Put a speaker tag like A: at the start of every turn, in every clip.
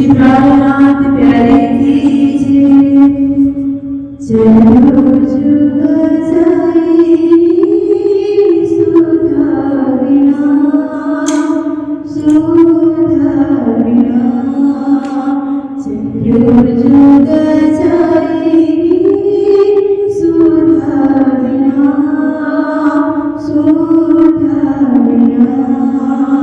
A: श्री प्राणनाथ प्यारे की जय। चलो जुग जाई सुधा बिना, सुधा बिना। चलो जुग जाई सुधा बिना, सुधा बिना, सुधा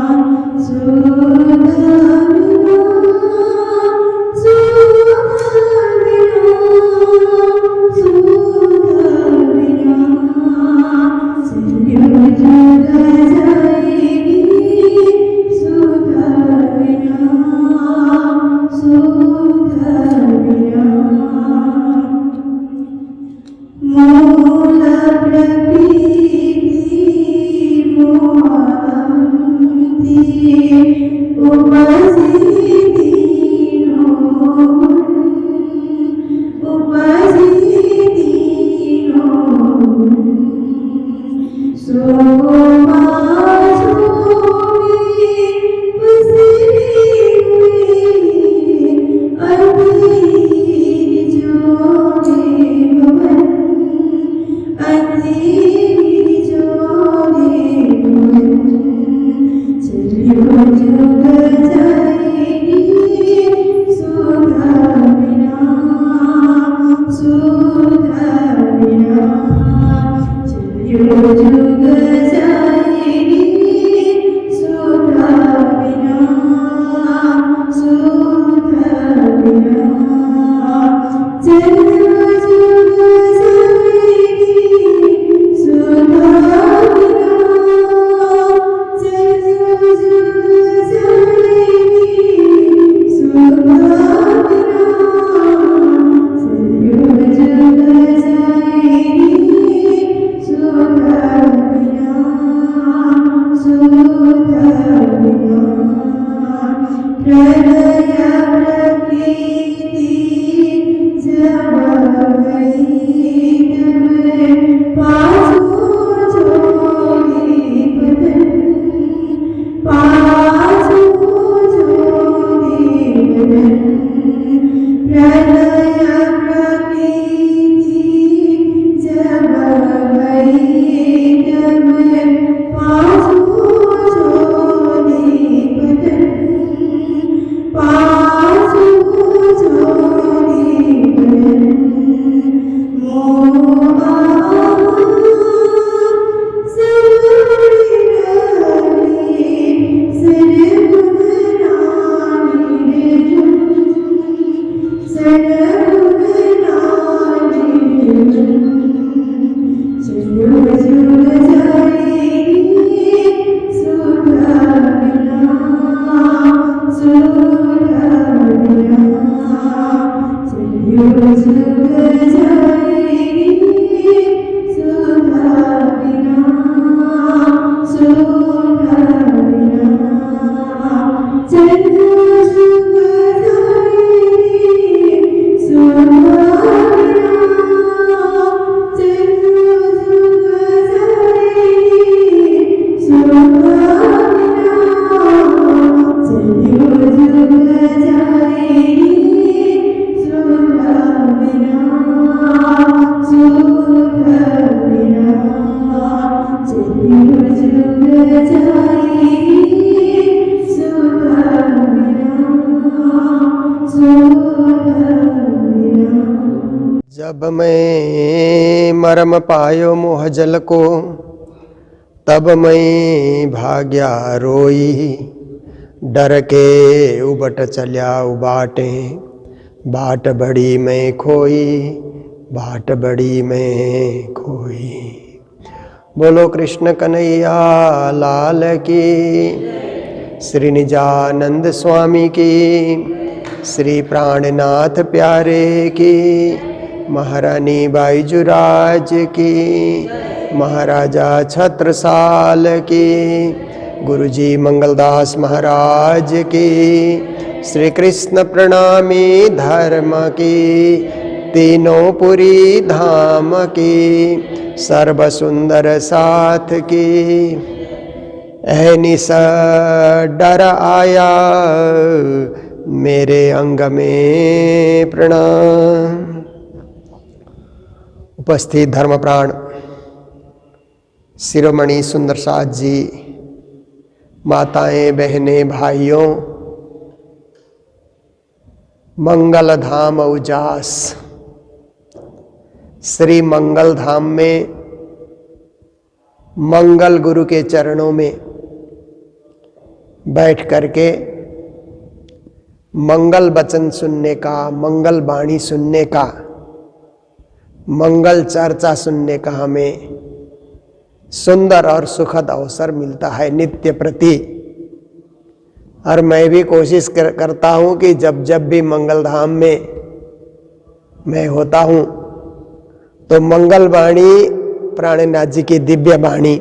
B: जब मैं मरम पायो मोह जल को, तब मैं भाग्या रोई। डर के उबट चल्या उबाटे, बाट बड़ी मैं खोई, बाट बड़ी मैं खोई। बोलो कृष्ण कन्हैया लाल की, श्री निजानंद स्वामी की, श्री प्राणनाथ प्यारे की, महारानी बाईजुराज की, महाराजा छत्रसाल की, गुरुजी मंगलदास महाराज की, श्री कृष्ण प्रणामी धर्म की, तीनों पुरी धाम की, सर्व सुंदर साथ की। ऐनिस डर आया मेरे अंग में प्रणाम। उपस्थित धर्मप्राण शिरोमणि सुंदर साथ जी, माताएं, बहनें, भाइयों, मंगल धाम उजास श्री मंगल धाम में मंगल गुरु के चरणों में बैठ करके मंगल वचन सुनने का, मंगल वाणी सुनने का, मंगल चर्चा सुनने का हमें सुंदर और सुखद अवसर मिलता है नित्य प्रति। और मैं भी कोशिश करता हूँ कि जब जब भी मंगल धाम में मैं होता हूँ तो मंगल वाणी, प्राणनाथ जी की दिव्य वाणी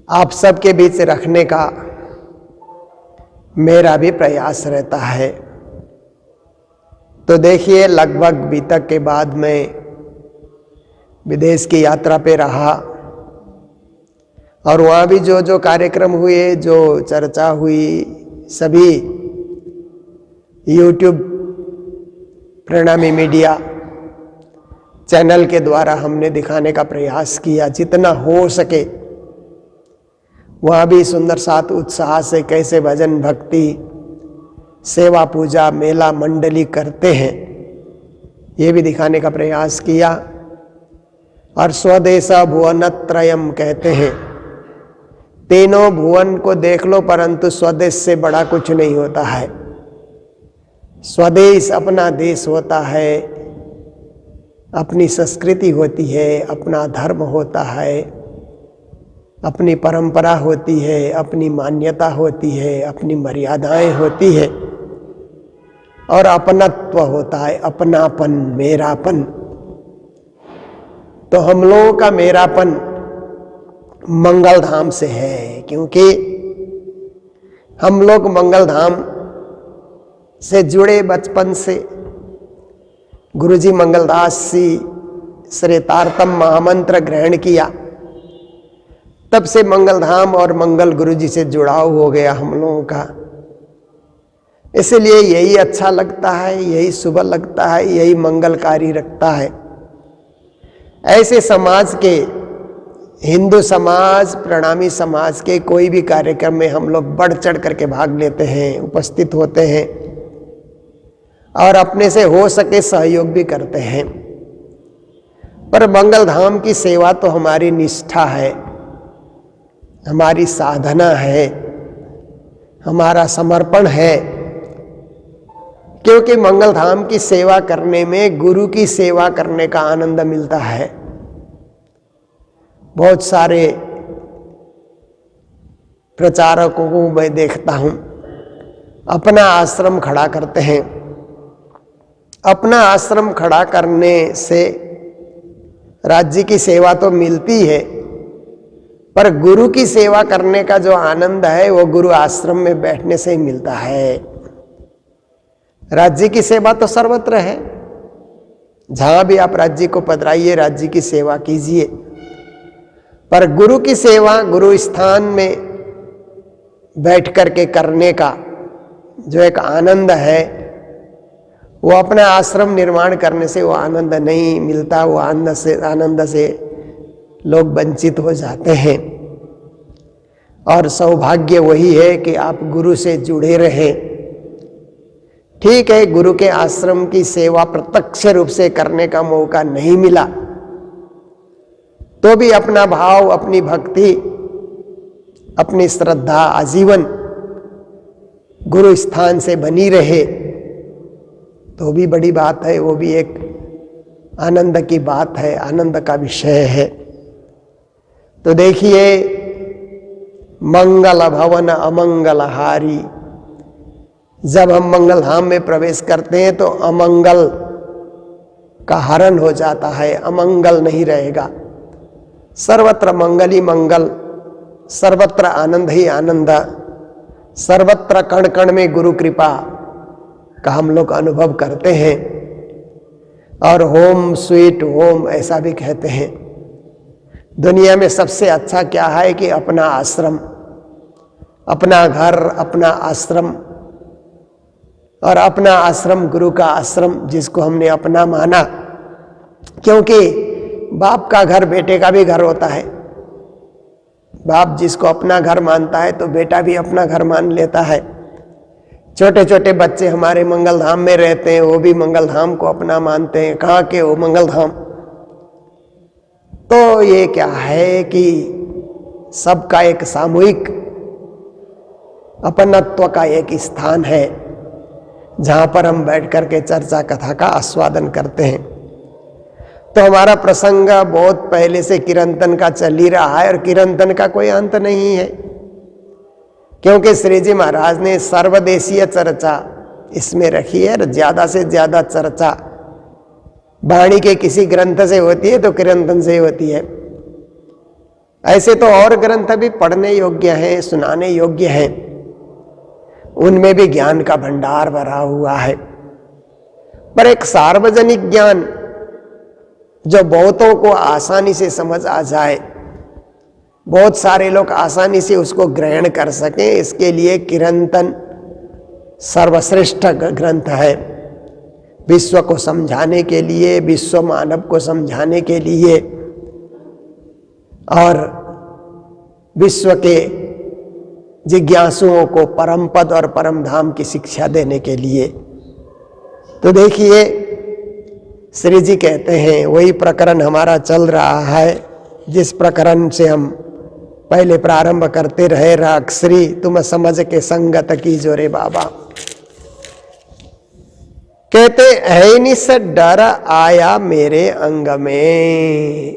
B: आप सबके बीच रखने का मेरा भी प्रयास रहता है। तो देखिए, लगभग बीतक के बाद मैं विदेश की यात्रा पे रहा और वहाँ भी जो जो कार्यक्रम हुए, जो चर्चा हुई, सभी YouTube प्रणामी मीडिया चैनल के द्वारा हमने दिखाने का प्रयास किया जितना हो सके। वहाँ भी सुंदर साथ उत्साह से कैसे भजन भक्ति, सेवा पूजा, मेला मंडली करते हैं, ये भी दिखाने का प्रयास किया। और स्वदेशा भुवनत्रयम कहते हैं, तीनों भुवन को देख लो परंतु स्वदेश से बड़ा कुछ नहीं होता है। स्वदेश अपना देश होता है, अपनी संस्कृति होती है, अपना धर्म होता है, अपनी परंपरा होती है, अपनी मान्यता होती है, अपनी मर्यादाएं होती है और अपनत्व होता है, अपनापन, मेरापन। तो हम लोगों का मेरापन मंगल धाम से है, क्योंकि हम लोग मंगल धाम से जुड़े बचपन से। गुरुजी मंगलदास जी श्री तारतम महामंत्र ग्रहण किया, तब से मंगल धाम और मंगल गुरुजी से जुड़ाव हो गया हम लोगों का। इसलिए यही अच्छा लगता है, यही शुभ लगता है, यही मंगलकारी रखता है। ऐसे समाज के, हिंदू समाज, प्रणामी समाज के कोई भी कार्यक्रम में हम लोग बढ़ चढ़ करके भाग लेते हैं, उपस्थित होते हैं और अपने से हो सके सहयोग भी करते हैं। पर मंगल धाम की सेवा तो हमारी निष्ठा है, हमारी साधना है, हमारा समर्पण है। क्योंकि मंगल धाम की सेवा करने में गुरु की सेवा करने का आनंद मिलता है। बहुत सारे प्रचारकों को मैं देखता हूं, अपना आश्रम खड़ा करते हैं। अपना आश्रम खड़ा करने से राज्य की सेवा तो मिलती है, पर गुरु की सेवा करने का जो आनंद है वो गुरु आश्रम में बैठने से ही मिलता है। राज्य की सेवा तो सर्वत्र है, जहां भी आप राज्य को पधराइए, राज्य की सेवा कीजिए, पर गुरु की सेवा गुरु स्थान में बैठ करके करने का जो एक आनंद है, वो अपना आश्रम निर्माण करने से वो आनंद नहीं मिलता। वो आनंद से लोग वंचित हो जाते हैं। और सौभाग्य वही है कि आप गुरु से जुड़े रहें। ठीक है, गुरु के आश्रम की सेवा प्रत्यक्ष रूप से करने का मौका नहीं मिला, तो भी अपना भाव, अपनी भक्ति, अपनी श्रद्धा आजीवन गुरु स्थान से बनी रहे, तो भी बड़ी बात है। वो भी एक आनंद की बात है, आनंद का विषय है। तो देखिए, मंगल भवन अमंगलहारी, जब हम मंगल धाम में प्रवेश करते हैं तो अमंगल का हरण हो जाता है, अमंगल नहीं रहेगा। सर्वत्र मंगल ही मंगल, सर्वत्र आनंद ही आनंद, सर्वत्र कण कण में गुरु कृपा का हम लोग अनुभव करते हैं। और होम स्वीट होम ऐसा भी कहते हैं। दुनिया में सबसे अच्छा क्या है कि अपना आश्रम, अपना घर, अपना आश्रम और अपना आश्रम गुरु का आश्रम जिसको हमने अपना माना, क्योंकि बाप का घर बेटे का भी घर होता है। बाप जिसको अपना घर मानता है तो बेटा भी अपना घर मान लेता है। छोटे छोटे बच्चे हमारे मंगल धाम में रहते हैं, वो भी मंगल धाम को अपना मानते हैं। कहाँ के वो मंगल धाम? तो ये क्या है कि सबका एक सामूहिक अपनत्व का एक स्थान है जहां पर हम बैठ करके चर्चा कथा का आस्वादन करते हैं। तो हमारा प्रसंग बहुत पहले से किरंतन का चल ही रहा है और किरंतन का कोई अंत नहीं है, क्योंकि श्री जी महाराज ने सर्वदेशीय चर्चा इसमें रखी है। और ज्यादा से ज्यादा चर्चा वाणी के किसी ग्रंथ से होती है तो किरंतन से होती है। ऐसे तो और ग्रंथ भी पढ़ने योग्य हैं, सुनाने योग्य हैं, उनमें भी ज्ञान का भंडार भरा हुआ है। पर एक सार्वजनिक ज्ञान जो बहुतों को आसानी से समझ आ जाए, बहुत सारे लोग आसानी से उसको ग्रहण कर सकें, इसके लिए किरंतन सर्वश्रेष्ठ ग्रंथ है। विश्व को समझाने के लिए, विश्व मानव को समझाने के लिए और विश्व के जिज्ञासुओं को परम पद और परम धाम की शिक्षा देने के लिए। तो देखिए, श्री जी कहते हैं वही प्रकरण हमारा चल रहा है जिस प्रकरण से हम पहले प्रारंभ करते रहे। राक्षरी तुम समझ के संगत की जोरे बाबा। कहते ऐनिस डर आया मेरे अंग में।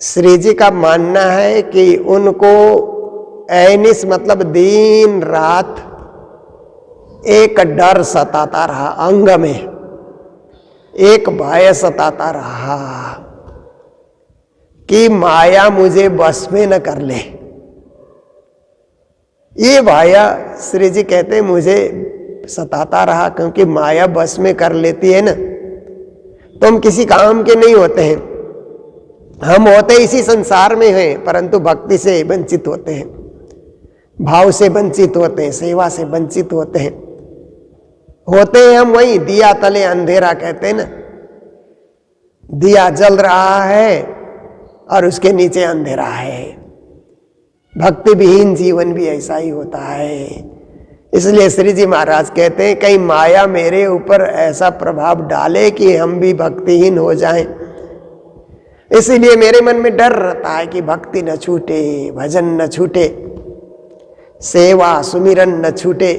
B: श्री जी का मानना है कि उनको ऐनिस मतलब दिन रात एक डर सताता रहा, अंग में एक भय सताता रहा कि माया मुझे बस में न कर ले। ये भय श्री जी कहते मुझे सताता रहा, क्योंकि माया बस में कर लेती है ना, तो हम किसी काम के नहीं होते हैं। हम होते इसी संसार में हैं, परंतु भक्ति से वंचित होते हैं, भाव से वंचित होते हैं, सेवा से वंचित होते हैं। होते हैं हम वही दिया तले अंधेरा कहते हैं ना, दिया जल रहा है और उसके नीचे अंधेरा है। भक्ति विहीन जीवन भी ऐसा ही होता है। इसलिए श्री जी महाराज कहते हैं कहीं माया मेरे ऊपर ऐसा प्रभाव डाले कि हम भी भक्तिहीन हो जाएं। इसीलिए मेरे मन में डर रहता है कि भक्ति न छूटे, भजन न छूटे, सेवा सुमिरन न छूटे,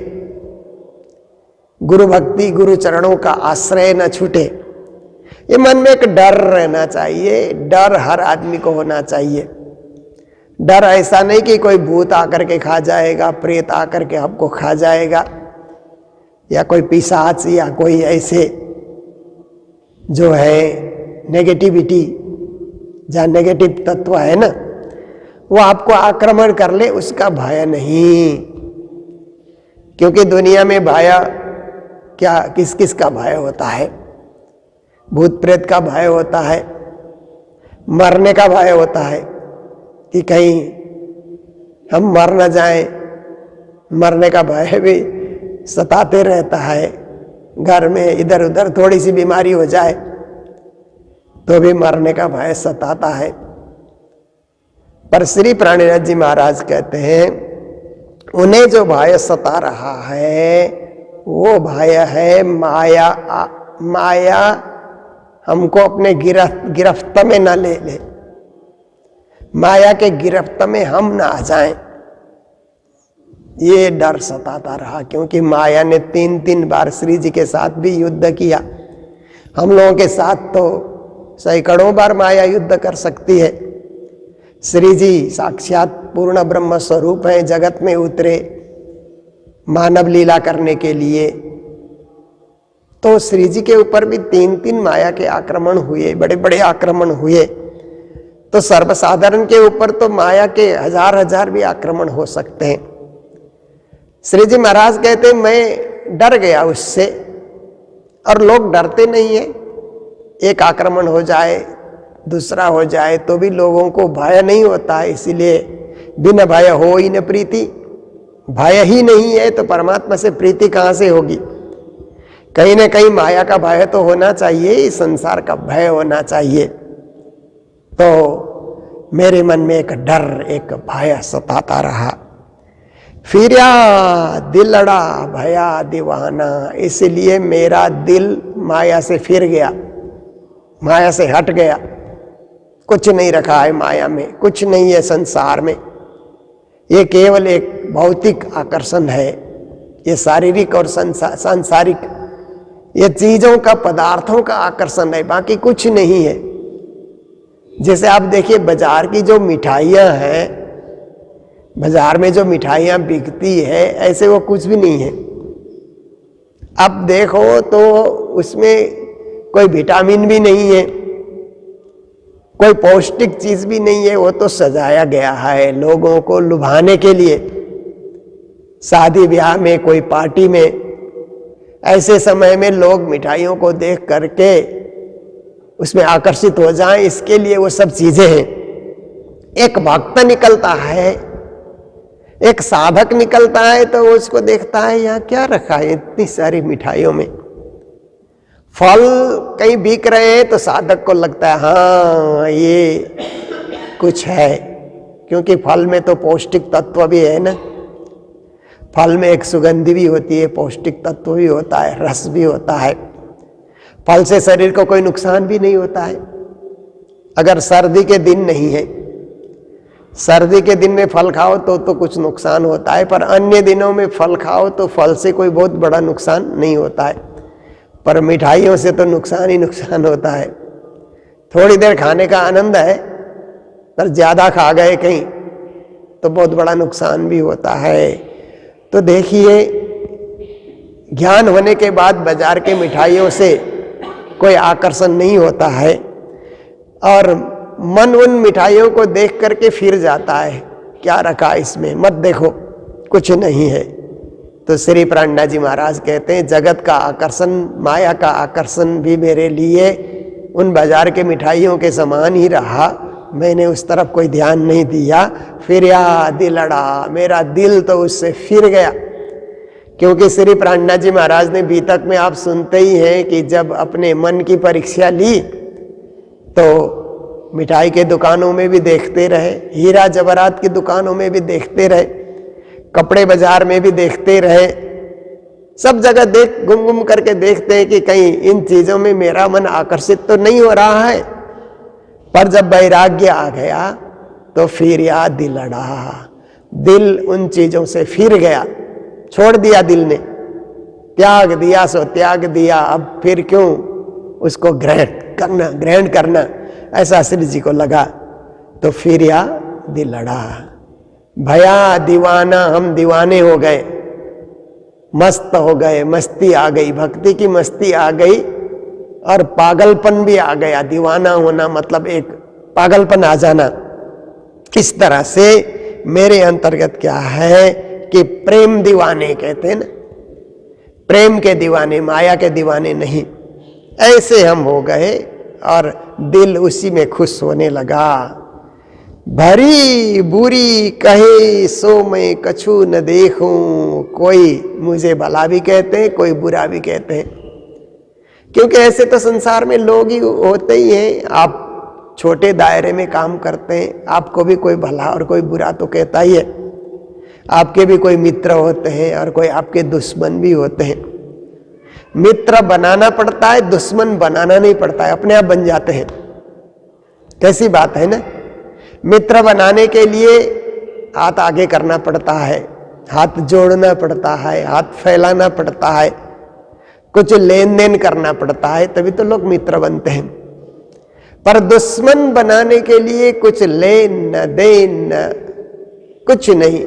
B: गुरु भक्ति गुरु चरणों का आश्रय न छूटे। ये मन में एक डर रहना चाहिए। डर हर आदमी को होना चाहिए। डर ऐसा नहीं कि कोई भूत आकर के खा जाएगा, प्रेत आकर के आपको खा जाएगा, या कोई पिशाच या कोई ऐसे जो है नेगेटिविटी, जहाँ नेगेटिव तत्व है ना, वो आपको आक्रमण कर ले, उसका भय नहीं। क्योंकि दुनिया में भय क्या, किस किस का भय होता है? भूत प्रेत का भय होता है, मरने का भय होता है कि कहीं हम मर न जाएं, मरने का भय भी सताते रहता है। घर में इधर उधर थोड़ी सी बीमारी हो जाए तो भी मरने का भय सताता है। पर श्री प्राणिनाथ जी महाराज कहते हैं उन्हें जो भय सता रहा है वो भय है माया। माया हमको अपने गिरफ्त में न ले ले, माया के गिरफ्त में हम ना आ जाएं, ये डर सताता रहा। क्योंकि माया ने 3 बार श्री जी के साथ भी युद्ध किया। हम लोगों के साथ तो सैकड़ों बार माया युद्ध कर सकती है। श्री जी साक्षात पूर्ण ब्रह्म स्वरूप हैं, जगत में उतरे मानव लीला करने के लिए। तो श्री जी के ऊपर भी 3 माया के आक्रमण हुए, बड़े बड़े आक्रमण हुए। तो सर्वसाधारण के ऊपर तो माया के हजार भी आक्रमण हो सकते हैं। श्री जी महाराज कहते मैं डर गया उससे, और लोग डरते नहीं है। एक आक्रमण हो जाए, दूसरा हो जाए तो भी लोगों को भय नहीं होता है। इसीलिए बिन भय हो ही न प्रीति, भय ही नहीं है तो परमात्मा से प्रीति कहां से होगी? कहीं ना कहीं माया का भय तो होना चाहिए, इस संसार का भय होना चाहिए। तो मेरे मन में एक डर, एक भय सताता रहा। फिरा दिल अड़ा भया दीवाना, इसलिए मेरा दिल माया से फिर गया, माया से हट गया। कुछ नहीं रखा है माया में, कुछ नहीं है संसार में। ये केवल एक भौतिक आकर्षण है, ये शारीरिक और सांसारिक, ये चीजों का, पदार्थों का आकर्षण है, बाकी कुछ नहीं है। जैसे आप देखिए बाजार की जो मिठाइयाँ हैं, बाजार में जो मिठाइयाँ बिकती है, ऐसे वो कुछ भी नहीं है। अब देखो तो उसमें कोई विटामिन भी नहीं है, कोई पौष्टिक चीज भी नहीं है, वो तो सजाया गया है लोगों को लुभाने के लिए। शादी ब्याह में, कोई पार्टी में, ऐसे समय में लोग मिठाइयों को देख करके उसमें आकर्षित हो जाएं, इसके लिए वो सब चीजें हैं। एक भक्त निकलता है, एक साधक निकलता है, तो वो उसको देखता है यहाँ क्या रखा है इतनी सारी मिठाइयों में। फल कहीं बिक रहे हैं तो साधक को लगता है हाँ ये कुछ है, क्योंकि फल में तो पौष्टिक तत्व भी है ना। फल में एक सुगंधि भी होती है, पौष्टिक तत्व भी होता है, रस भी होता है। फल से शरीर को कोई नुकसान भी नहीं होता है। अगर सर्दी के दिन नहीं है, सर्दी के दिन में फल खाओ तो कुछ नुकसान होता है, पर अन्य दिनों में फल खाओ तो फल से कोई बहुत बड़ा नुकसान नहीं होता है। पर मिठाइयों से तो नुकसान ही नुकसान होता है। थोड़ी देर खाने का आनंद है, पर ज्यादा खा गए कहीं तो बहुत बड़ा नुकसान भी होता है। तो देखिए, ज्ञान होने के बाद बाजार के मिठाइयों से कोई आकर्षण नहीं होता है, और मन उन मिठाइयों को देख करके फिर जाता है, क्या रखा इसमें, मत देखो कुछ नहीं है। तो श्री प्राणनाथ जी महाराज कहते हैं, जगत का आकर्षण, माया का आकर्षण भी मेरे लिए उन बाजार के मिठाइयों के समान ही रहा। मैंने उस तरफ कोई ध्यान नहीं दिया। फिर या दिल अड़ा, मेरा दिल तो उससे फिर गया। क्योंकि श्री प्राणनाथ जी महाराज ने बीतक में आप सुनते ही हैं कि जब अपने मन की परीक्षा ली तो मिठाई के दुकानों में भी देखते रहे, हीरा जवाहरात की दुकानों में भी देखते रहे, कपड़े बाजार में भी देखते रहे, सब जगह देख गुम करके देखते हैं कि कहीं इन चीजों में मेरा मन आकर्षित तो नहीं हो रहा है। पर जब वैराग्य आ गया तो फिर या दिल अड़ा, दिल उन चीजों से फिर गया, छोड़ दिया दिल ने, त्याग दिया सो त्याग दिया। अब फिर क्यों उसको ग्रहण करना, ऐसा श्री जी को लगा। तो फिर या दिल अड़ा, भया दीवाना, हम दीवाने हो गए, मस्त हो गए, मस्ती आ गई, भक्ति की मस्ती आ गई, और पागलपन भी आ गया। दीवाना होना मतलब एक पागलपन आ जाना। किस तरह से, मेरे अंतर्गत क्या है कि प्रेम दीवाने कहते हैं ना, प्रेम के दीवाने, माया के दीवाने नहीं, ऐसे हम हो गए, और दिल उसी में खुश होने लगा। भरी बुरी कहे सो मैं कछु न देखूं, कोई मुझे भला भी कहते हैं, कोई बुरा भी कहते हैं, क्योंकि ऐसे तो संसार में लोग ही होते ही हैं। आप छोटे दायरे में काम करते हैं, आपको भी कोई भला और कोई बुरा तो कहता ही है। आपके भी कोई मित्र होते हैं और कोई आपके दुश्मन भी होते हैं। मित्र बनाना पड़ता है, दुश्मन बनाना नहीं पड़ता है, अपने आप बन जाते हैं। कैसी बात है ना। मित्र बनाने के लिए हाथ आगे करना पड़ता है, हाथ जोड़ना पड़ता है, हाथ फैलाना पड़ता है, कुछ लेन देन करना पड़ता है, तभी तो लोग मित्र बनते हैं। पर दुश्मन बनाने के लिए कुछ लेन न देन न कुछ नहीं,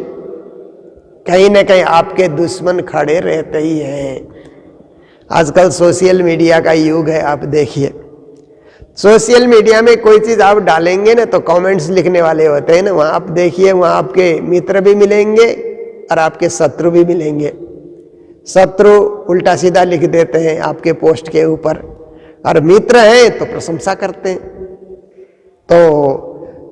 B: कहीं ना कहीं आपके दुश्मन खड़े रहते ही हैं। आजकल सोशल मीडिया का युग है, आप देखिए सोशल मीडिया में कोई चीज आप डालेंगे ना तो कमेंट्स लिखने वाले होते हैं ना, वहां आप देखिए, वहां आपके मित्र भी मिलेंगे और आपके शत्रु भी मिलेंगे। शत्रु उल्टा सीधा लिख देते हैं आपके पोस्ट के ऊपर, और मित्र हैं तो प्रशंसा करते हैं। तो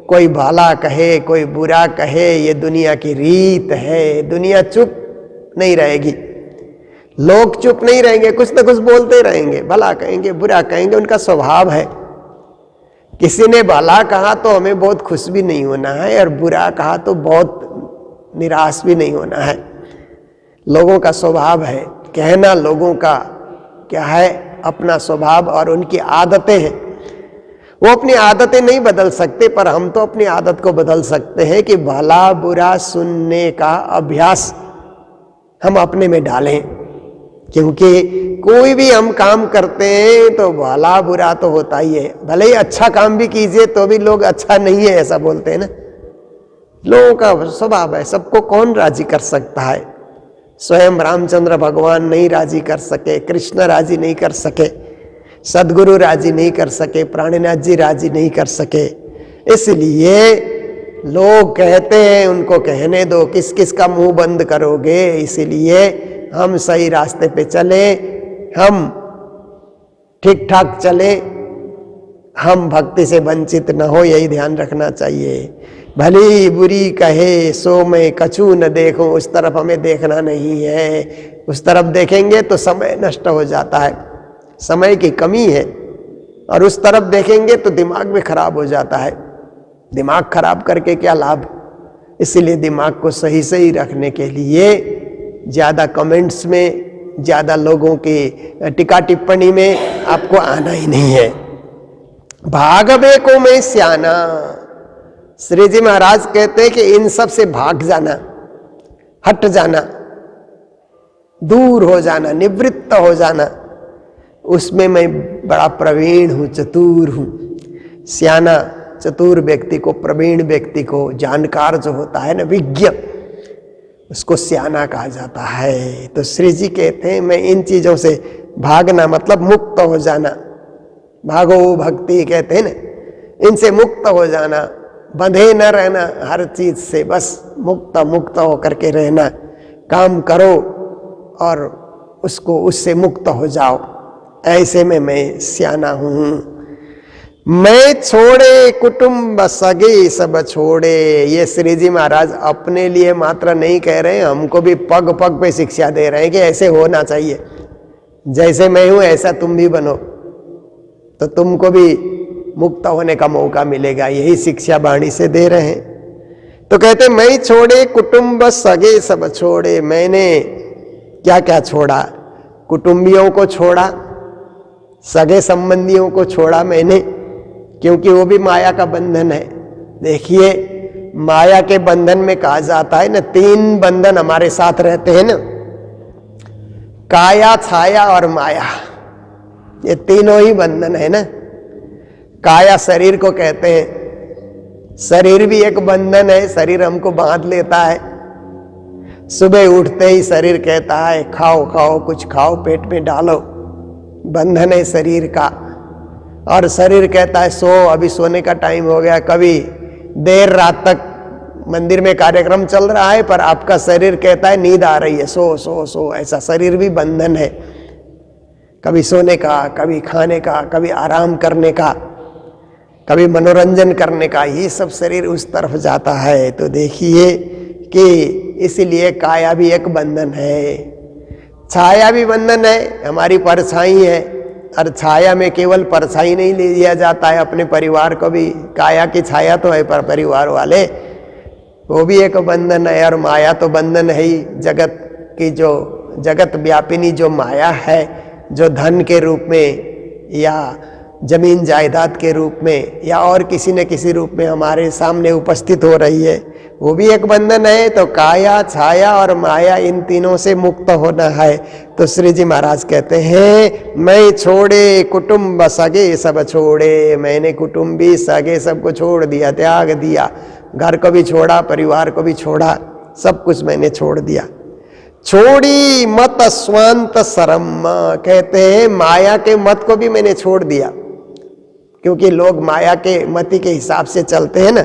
B: कोई भला कहे कोई बुरा कहे, ये दुनिया की रीत है। दुनिया चुप नहीं रहेगी, लोग चुप नहीं रहेंगे, कुछ ना कुछ बोलते रहेंगे, भला कहेंगे बुरा कहेंगे, उनका स्वभाव है। किसी ने भला कहा तो हमें बहुत खुश भी नहीं होना है, और बुरा कहा तो बहुत निराश भी नहीं होना है। लोगों का स्वभाव है कहना, लोगों का क्या है, अपना स्वभाव और उनकी आदतें हैं। वो अपनी आदतें नहीं बदल सकते, पर हम तो अपनी आदत को बदल सकते हैं कि भला बुरा सुनने का अभ्यास हम अपने में डालें। क्योंकि कोई भी हम काम करते हैं तो भला बुरा तो होता ही है। भले ही अच्छा काम भी कीजिए तो भी लोग अच्छा नहीं है ऐसा बोलते हैं ना। लोगों का स्वभाव है, सबको कौन राजी कर सकता है। स्वयं रामचंद्र भगवान नहीं राजी कर सके, कृष्ण राजी नहीं कर सके, सदगुरु राजी नहीं कर सके, प्राणनाथ जी राजी नहीं कर सके। इसलिए लोग कहते हैं उनको कहने दो, किस किस का मुंह बंद करोगे। इसीलिए हम सही रास्ते पे चले, हम ठीक ठाक चले, हम भक्ति से वंचित न हो, यही ध्यान रखना चाहिए। भली बुरी कहे सो मैं कछु न देखूं, उस तरफ हमें देखना नहीं है। उस तरफ देखेंगे तो समय नष्ट हो जाता है, समय की कमी है। और उस तरफ देखेंगे तो दिमाग भी खराब हो जाता है। दिमाग खराब करके क्या लाभ। इसीलिए दिमाग को सही सही रखने के लिए ज़्यादा कमेंट्स में, ज़्यादा लोगों की टीका टिप्पणी में आपको आना ही नहीं है। भागवे को मैं स्याना, श्री जी महाराज कहते हैं कि इन सब से भाग जाना, हट जाना, दूर हो जाना, निवृत्त हो जाना, उसमें मैं बड़ा प्रवीण हूं, चतुर हूं। स्याना चतुर व्यक्ति को, प्रवीण व्यक्ति को, जानकार जो होता है ना, विज्ञ, उसको स्याना कहा जाता है। तो श्री जी कहते हैं मैं इन चीजों से भागना मतलब मुक्त हो जाना। भागो भक्ति कहते हैं ना, इनसे मुक्त हो जाना, बंधे न रहना हर चीज से, बस मुक्त मुक्त होकर के रहना। काम करो और उसको, उससे मुक्त हो जाओ। ऐसे में मैं स्याना हूं। मैं छोड़े कुटुंब सगे सब छोड़े, ये श्री जी महाराज अपने लिए मात्र नहीं कह रहे हैं, हमको भी पग पग पे शिक्षा दे रहे हैं कि ऐसे होना चाहिए। जैसे मैं हूं ऐसा तुम भी बनो, तो तुमको भी मुक्त होने का मौका मिलेगा। यही शिक्षा वाणी से दे रहे हैं। तो कहते मैं छोड़े कुटुंब सगे सब छोड़े। मैंने क्या क्या छोड़ा, कुटुंबियों को छोड़ा, सगे संबंधियों को छोड़ा मैंने, क्योंकि वो भी माया का बंधन है। देखिए माया के बंधन में कहा जाता है ना, तीन बंधन हमारे साथ रहते हैं ना, काया, छाया और माया। ये तीनों ही बंधन है ना। काया शरीर को कहते हैं, शरीर भी एक बंधन है। शरीर हमको बांध लेता है। सुबह उठते ही शरीर कहता है खाओ खाओ, कुछ खाओ, पेट में डालो, बंधन है शरीर का। और शरीर कहता है सो, अभी सोने का टाइम हो गया। कभी देर रात तक मंदिर में कार्यक्रम चल रहा है, पर आपका शरीर कहता है नींद आ रही है, सो सो सो। ऐसा शरीर भी बंधन है, कभी सोने का, कभी खाने का, कभी आराम करने का, कभी मनोरंजन करने का, ये सब शरीर उस तरफ जाता है। तो देखिए कि इसलिए काया भी एक बंधन है, छाया भी बंधन है, हमारी परछाई है। और छाया में केवल परछाई नहीं ले लिया जाता है, अपने परिवार को भी, काया की छाया तो है पर परिवार वाले, वो भी एक बंधन है। और माया तो बंधन है ही, जगत की जो जगत व्यापिनी जो माया है, जो धन के रूप में या जमीन जायदाद के रूप में या और किसी न किसी रूप में हमारे सामने उपस्थित हो रही है, वो भी एक बंधन है। तो काया, छाया और माया, इन तीनों से मुक्त होना है। तो श्री जी महाराज कहते हैं मैं छोड़े कुटुंब सगे सब छोड़े। मैंने कुटुंबी सगे सबको छोड़ दिया, त्याग दिया। घर को भी छोड़ा, परिवार को भी छोड़ा, सब कुछ मैंने छोड़ दिया। छोड़ी मत स्वांत सरम, कहते हैं माया के मत को भी मैंने छोड़ दिया, क्योंकि लोग माया के मति के हिसाब से चलते हैं ना,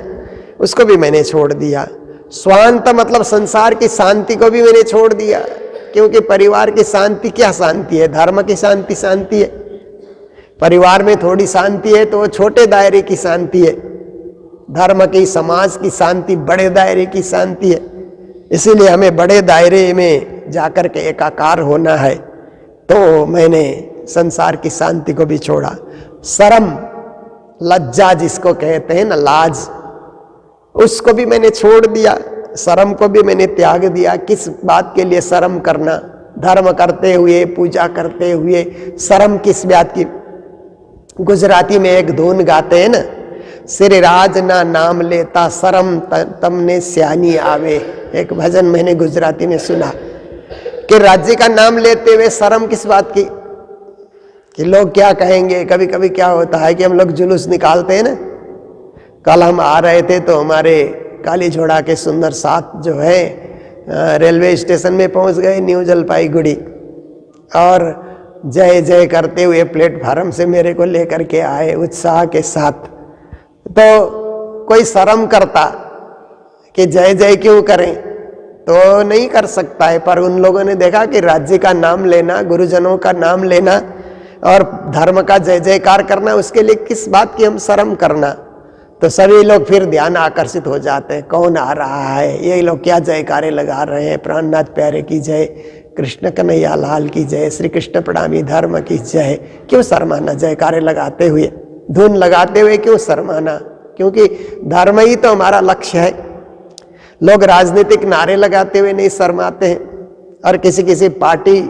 B: उसको भी मैंने छोड़ दिया। स्वांत मतलब संसार की शांति को भी मैंने छोड़ दिया, क्योंकि परिवार की शांति क्या शांति है, धर्म की शांति शांति है। परिवार में थोड़ी शांति है तो वो छोटे दायरे की शांति है, धर्म की, समाज की शांति बड़े दायरे की शांति है। इसीलिए हमें बड़े दायरे में जाकर के एकाकार होना है। तो मैंने संसार की शांति को भी छोड़ा। शर्म, लज्जा जिसको कहते हैं ना, लाज, उसको भी मैंने छोड़ दिया। शर्म को भी मैंने त्याग दिया। किस बात के लिए शर्म करना? धर्म करते हुए, पूजा करते हुए शर्म किस बात की? गुजराती में एक धुन गाते हैं ना, श्री राज ना नाम लेता शर्म तमने स्यानी आवे। एक भजन मैंने गुजराती में सुना कि राज्य का नाम लेते हुए शर्म किस बात की? कि लोग क्या कहेंगे। कभी कभी क्या होता है कि हम लोग जुलूस निकालते हैं ना। कल हम आ रहे थे तो हमारे काली झोड़ा के सुंदर साथ जो है रेलवे स्टेशन में पहुंच गए, न्यू जलपाईगुड़ी, और जय जय करते हुए प्लेटफार्म से मेरे को लेकर के आए उत्साह के साथ। तो कोई शर्म करता कि जय जय क्यों करें, तो नहीं कर सकता है। पर उन लोगों ने देखा कि राज्य का नाम लेना, गुरुजनों का नाम लेना और धर्म का जय जयकार करना, उसके लिए किस बात की हम शर्म करना। तो सभी लोग फिर ध्यान आकर्षित हो जाते हैं, कौन आ रहा है, ये लोग क्या जयकारे लगा रहे हैं। प्राणनाथ प्यारे की जय, कृष्ण कन्हैया लाल की जय, श्री कृष्ण प्रणामी धर्म की जय। क्यों शर्माना? जयकारे लगाते हुए, धुन लगाते हुए क्यों शर्माना? क्योंकि धर्म ही तो हमारा लक्ष्य है। लोग राजनीतिक नारे लगाते हुए नहीं शर्माते हैं, और किसी किसी पार्टी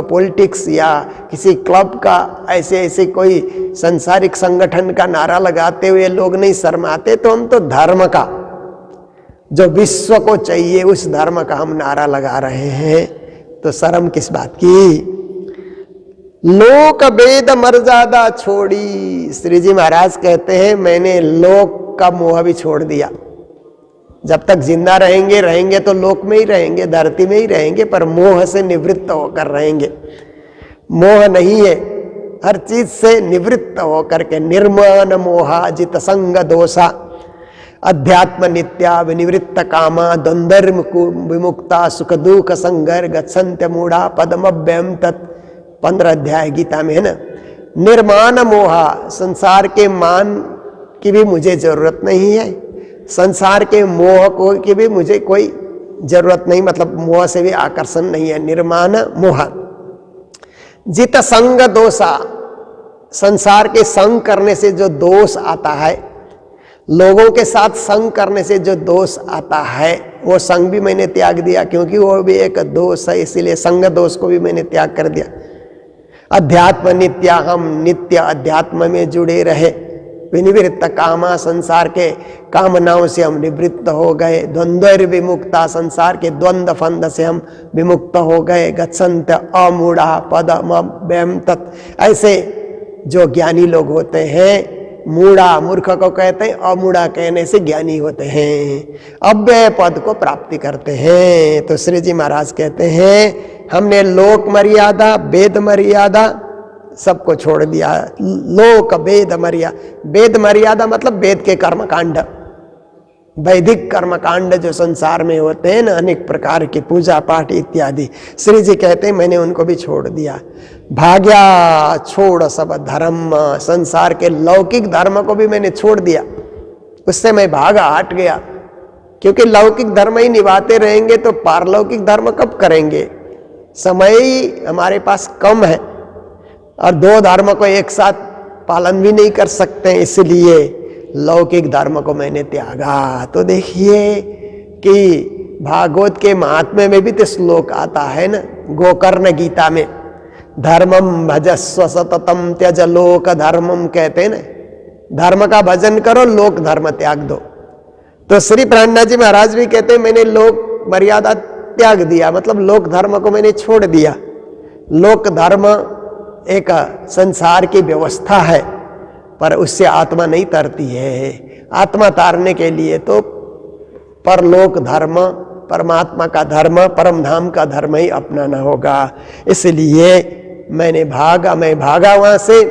B: पॉलिटिक्स या किसी क्लब का ऐसे कोई सांसारिक संगठन का नारा लगाते हुए लोग नहीं शर्माते। तो हम तो धर्म का, जो विश्व को चाहिए, उस धर्म का हम नारा लगा रहे हैं। तो शर्म किस बात की? लोक वेद मर्यादा छोड़ी। श्री जी महाराज कहते हैं मैंने लोक का मोह भी छोड़ दिया। जब तक जिंदा रहेंगे तो लोक में ही रहेंगे, धरती में ही रहेंगे, पर मोह से निवृत्त होकर रहेंगे। मोह नहीं है, हर चीज से निवृत्त होकर के, निर्माण मोहा जित संग दोषा अध्यात्म नित्या विनिवृत्त कामा द्वंद्व विमुक्ता सुख दुख संगर गच्छन्त्य मूढ़ा पदमभ्यम तत् 15 अध्याय गीता में है ना। निर्माण मोहा, संसार के मान की भी मुझे जरूरत नहीं है, संसार के मोह को की भी मुझे कोई जरूरत नहीं, मतलब मोह से भी आकर्षण नहीं है। निर्माण मोह जित संग दोषा, संसार के संग करने से जो दोष आता है, लोगों के साथ संग करने से जो दोष आता है, वो संग भी मैंने त्याग दिया, क्योंकि वो भी एक दोष है। इसीलिए संग दोष को भी मैंने त्याग कर दिया। अध्यात्म नित्या, हम नित्य अध्यात्म में जुड़े रहे। विनिवृत्त कामा, संसार के कामनाओं से हम निवृत्त हो गए। द्वंद्व विमुक्ता, संसार के द्वंद्व फंद से हम विमुक्त हो गए। गच्छन्त अमूढ़ा पदमभ्यम तत्, ऐसे जो ज्ञानी लोग होते हैं, मूढ़ा मूर्ख को कहते हैं, अमूढ़ा कहने से ज्ञानी होते हैं, अव्यय पद को प्राप्ति करते हैं। तो श्री जी महाराज कहते हैं हमने लोक मर्यादा, वेद मर्यादा सबको छोड़ दिया। लोक वेद मर्यादा, वेद मर्यादा मतलब वेद के कर्मकांड, वैदिक कर्मकांड जो संसार में होते हैं ना, अनेक प्रकार के पूजा पाठ इत्यादि, श्री जी कहते हैं मैंने उनको भी छोड़ दिया। भाग्या छोड़ सब धर्म, संसार के लौकिक धर्म को भी मैंने छोड़ दिया, उससे मैं भागा हट गया। क्योंकि लौकिक धर्म ही निभाते रहेंगे तो पारलौकिक धर्म कब करेंगे? समय ही हमारे पास कम है, और दो धर्म को एक साथ पालन भी नहीं कर सकते, इसलिए लौकिक धर्म को मैंने त्यागा। तो देखिए कि भागवत के महात्म्य में भी तो श्लोक आता है ना, गोकर्ण गीता में, धर्मम भजस्व सततम त्यज लोक धर्मम, कहते हैं ना, धर्म का भजन करो, लोक धर्म त्याग दो। तो श्री प्राणनाथ जी महाराज भी कहते हैं मैंने लोक मर्यादा त्याग दिया, मतलब लोक धर्म को मैंने छोड़ दिया। लोक धर्म एक संसार की व्यवस्था है, पर उससे आत्मा नहीं तरती है। आत्मा तारने के लिए तो परलोक धर्म, परमात्मा का धर्म, परम धाम का धर्म ही अपनाना होगा। इसलिए मैं भागा वहां से,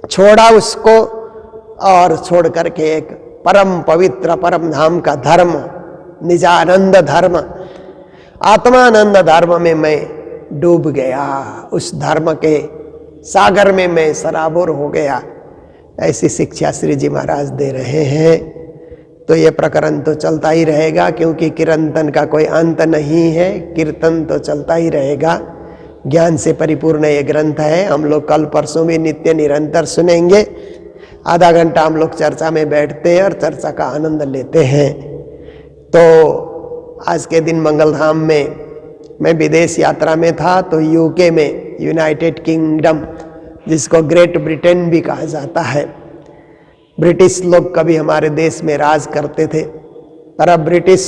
B: छोड़ा उसको, और छोड़ करके एक परम पवित्र परम धाम का धर्म, निजानंद धर्म, आत्मानंद धर्म में मैं डूब गया। उस धर्म के सागर में मैं सराबोर हो गया। ऐसी शिक्षा श्री जी महाराज दे रहे हैं। तो ये प्रकरण तो चलता ही रहेगा, क्योंकि कीर्तन का कोई अंत नहीं है, कीर्तन तो चलता ही रहेगा। ज्ञान से परिपूर्ण ये ग्रंथ है। हम लोग कल परसों भी नित्य निरंतर सुनेंगे। आधा घंटा हम लोग चर्चा में बैठते हैं और चर्चा का आनंद लेते हैं। तो आज के दिन मंगलधाम में मैं विदेश यात्रा में था, तो यूके में, यूनाइटेड किंगडम, जिसको ग्रेट ब्रिटेन भी कहा जाता है, ब्रिटिश लोग कभी हमारे देश में राज करते थे, पर अब ब्रिटिश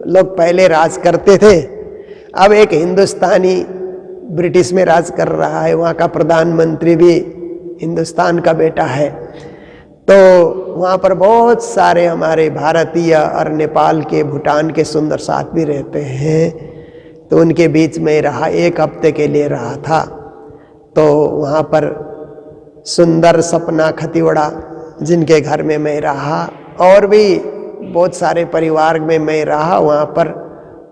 B: लोग पहले राज करते थे, अब एक हिंदुस्तानी ब्रिटिश में राज कर रहा है। वहाँ का प्रधानमंत्री भी हिंदुस्तान का बेटा है। तो वहाँ पर बहुत सारे हमारे भारतीय और नेपाल के, भूटान के सुंदर साथ भी रहते हैं। तो उनके बीच में रहा, 1 हफ्ते के लिए रहा था। तो वहाँ पर सुंदर सपना खतिवड़ा, जिनके घर में मैं रहा, और भी बहुत सारे परिवार में मैं रहा वहाँ पर,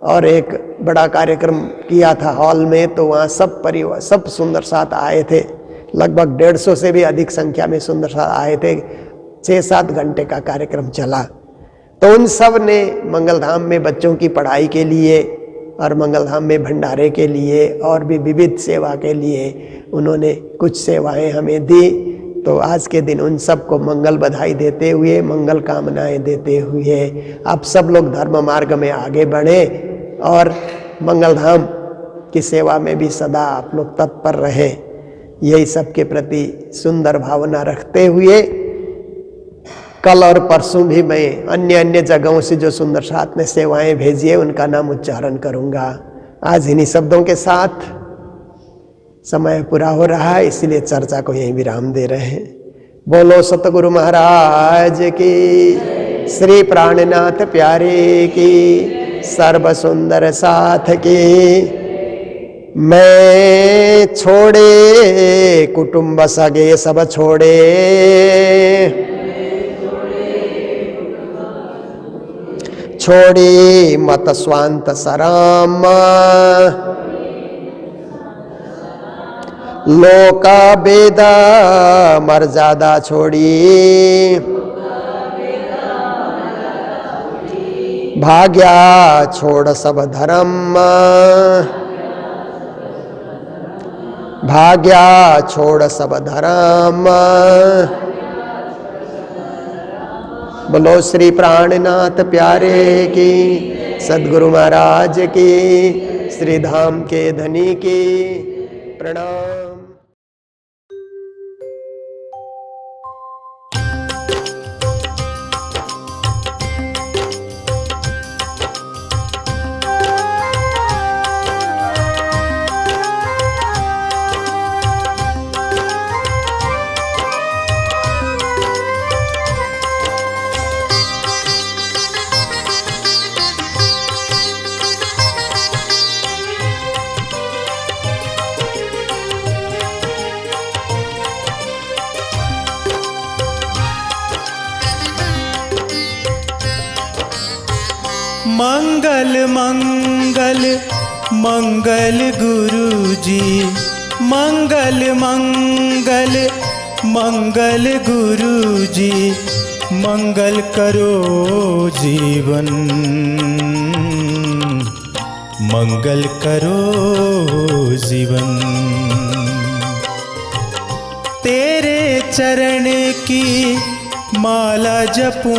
B: और एक बड़ा कार्यक्रम किया था हॉल में। तो वहाँ सब परिवार, सब सुंदर साथ आए थे। लगभग 150 से भी अधिक संख्या में सुंदर साथ आए थे। 6-7 घंटे का कार्यक्रम चला। तो उन सब ने मंगलधाम में बच्चों की पढ़ाई के लिए और मंगलधाम में भंडारे के लिए और भी विविध सेवा के लिए उन्होंने कुछ सेवाएं हमें दी। तो आज के दिन उन सबको मंगल बधाई देते हुए, मंगल कामनाएं देते हुए, आप सब लोग धर्म मार्ग में आगे बढ़े और मंगलधाम की सेवा में भी सदा आप लोग तत्पर रहें। यही सबके प्रति सुंदर भावना रखते हुए कल और परसों भी मैं अन्य जगहों से जो सुंदर साथ ने सेवाएं भेजी है उनका नाम उच्चारण करूंगा। आज इन्हीं शब्दों के साथ समय पूरा हो रहा है, इसलिए चर्चा को यहीं विराम दे रहे हैं। बोलो सतगुरु महाराज की, श्री प्राणनाथ प्यारे की, सर्व सुंदर साथ की। मैं छोड़े कुटुंब सगे सब छोड़े, छोड़ी मत स्वांत सराम, लोका बेदा मर्यादा छोड़ी, भाग्या छोड़ सब धर्म, भाग्या छोड़ सब धर्म। बोलो श्री प्राणनाथ प्यारे की, सद्गुरु महाराज की, श्री धाम के धनी की प्रणाम।
C: मंगल मंगल मंगल गुरु जी, मंगल मंगल मंगल गुरु जी, मंगल करो जीवन, मंगल करो जीवन। तेरे चरण की माला जपूं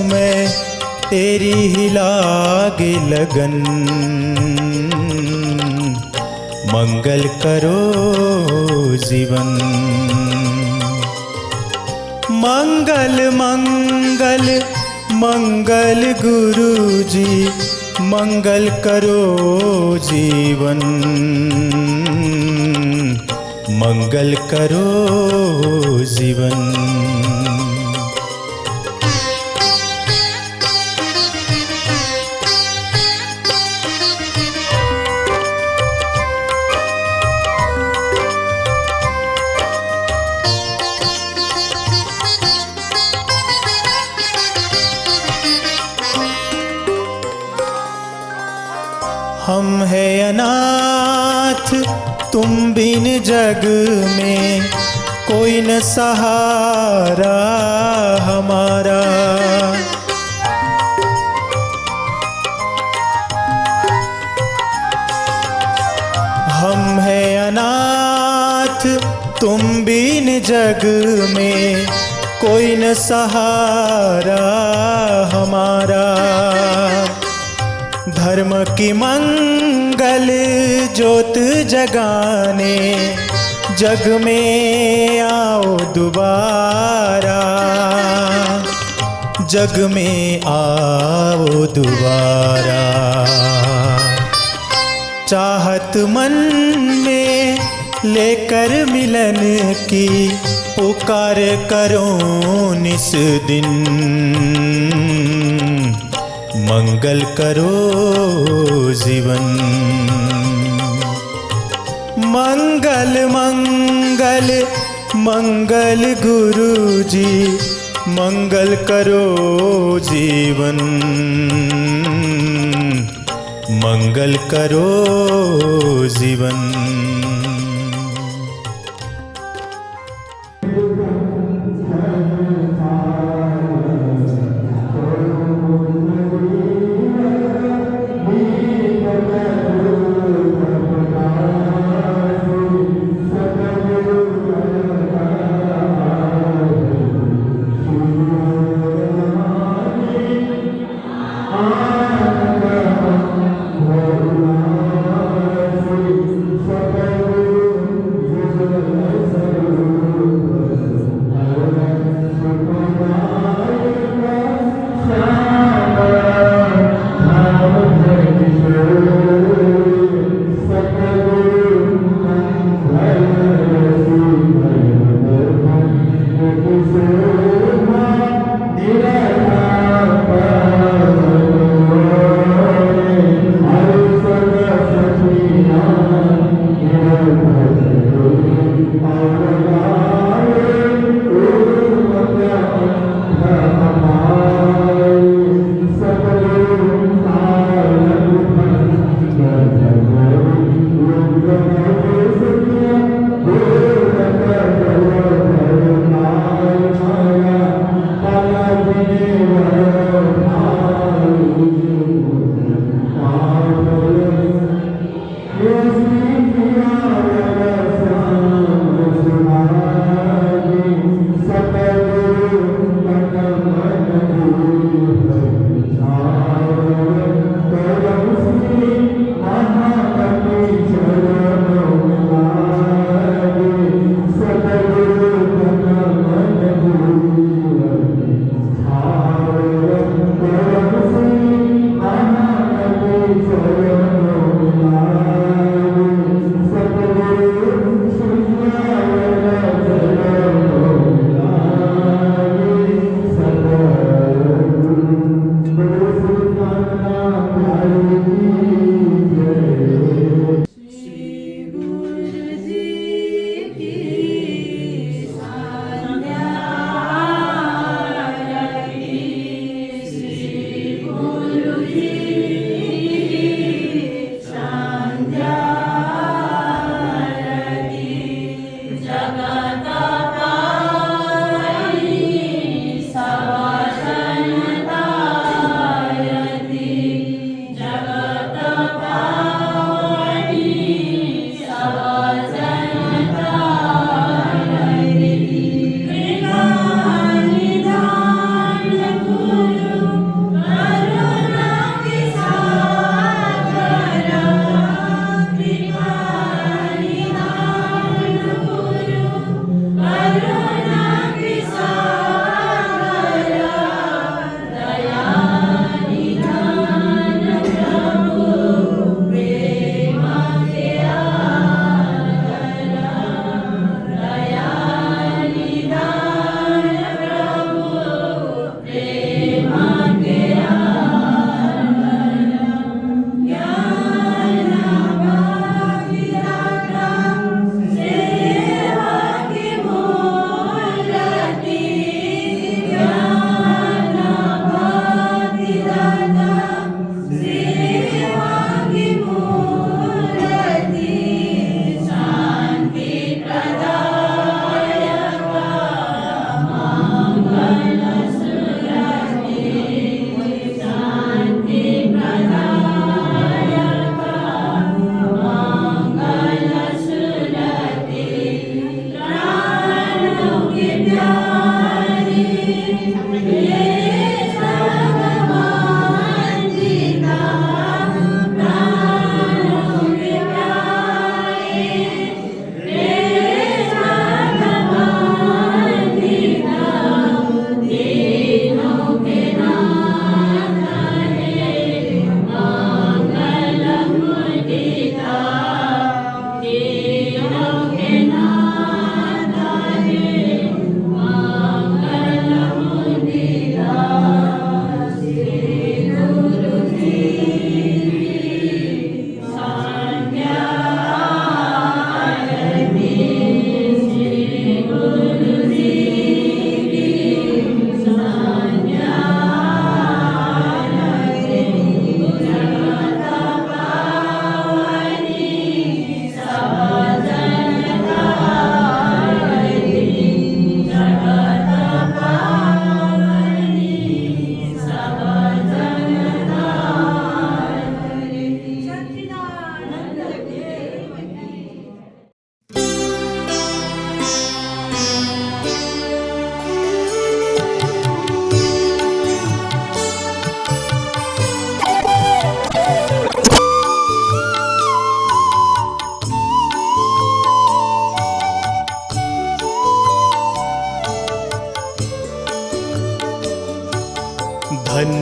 C: मैं, तेरी ही लागे लगन, मंगल करो जीवन। मंगल मंगल मंगल गुरु जी, मंगल करो जीवन, मंगल करो जीवन। हम है अनाथ तुम बिन जग में, कोई न सहारा हमारा, नाथ तुम बिन जग में कोई न सहारा हमारा। धर्म की मंगल ज्योत जगाने जग में आओ दोबारा, जग में आओ दोबारा। चाहत मन में लेकर मिलन की पुकार करो निस दिन। मंगल करो जीवन। मंगल मंगल मंगल गुरु जी, मंगल करो जीवन। मंगल करो जीवन।
A: Thank you.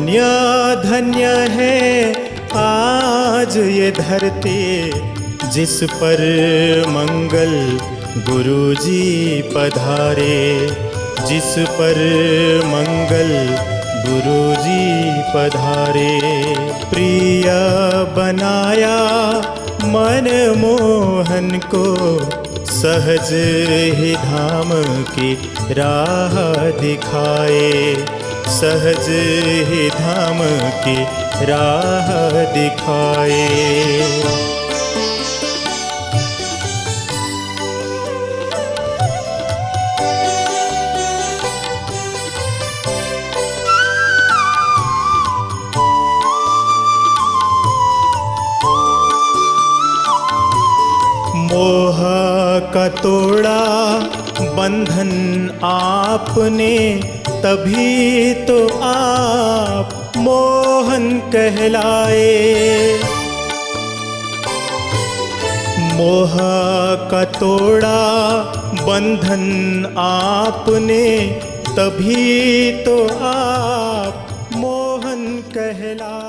C: धन्य धन्य है आज ये धरती जिस पर मंगल गुरुजी पधारे, जिस पर मंगल गुरुजी पधारे। प्रिय बनाया मन मोहन को, सहज ही धाम की राह दिखाए, सहज ही धाम की राह दिखाए। मोह का तोड़ा बंधन आपने, तभी तो आप मोहन कहलाए। मोह का तोड़ा बंधन आपने, तभी तो आप मोहन कहलाए।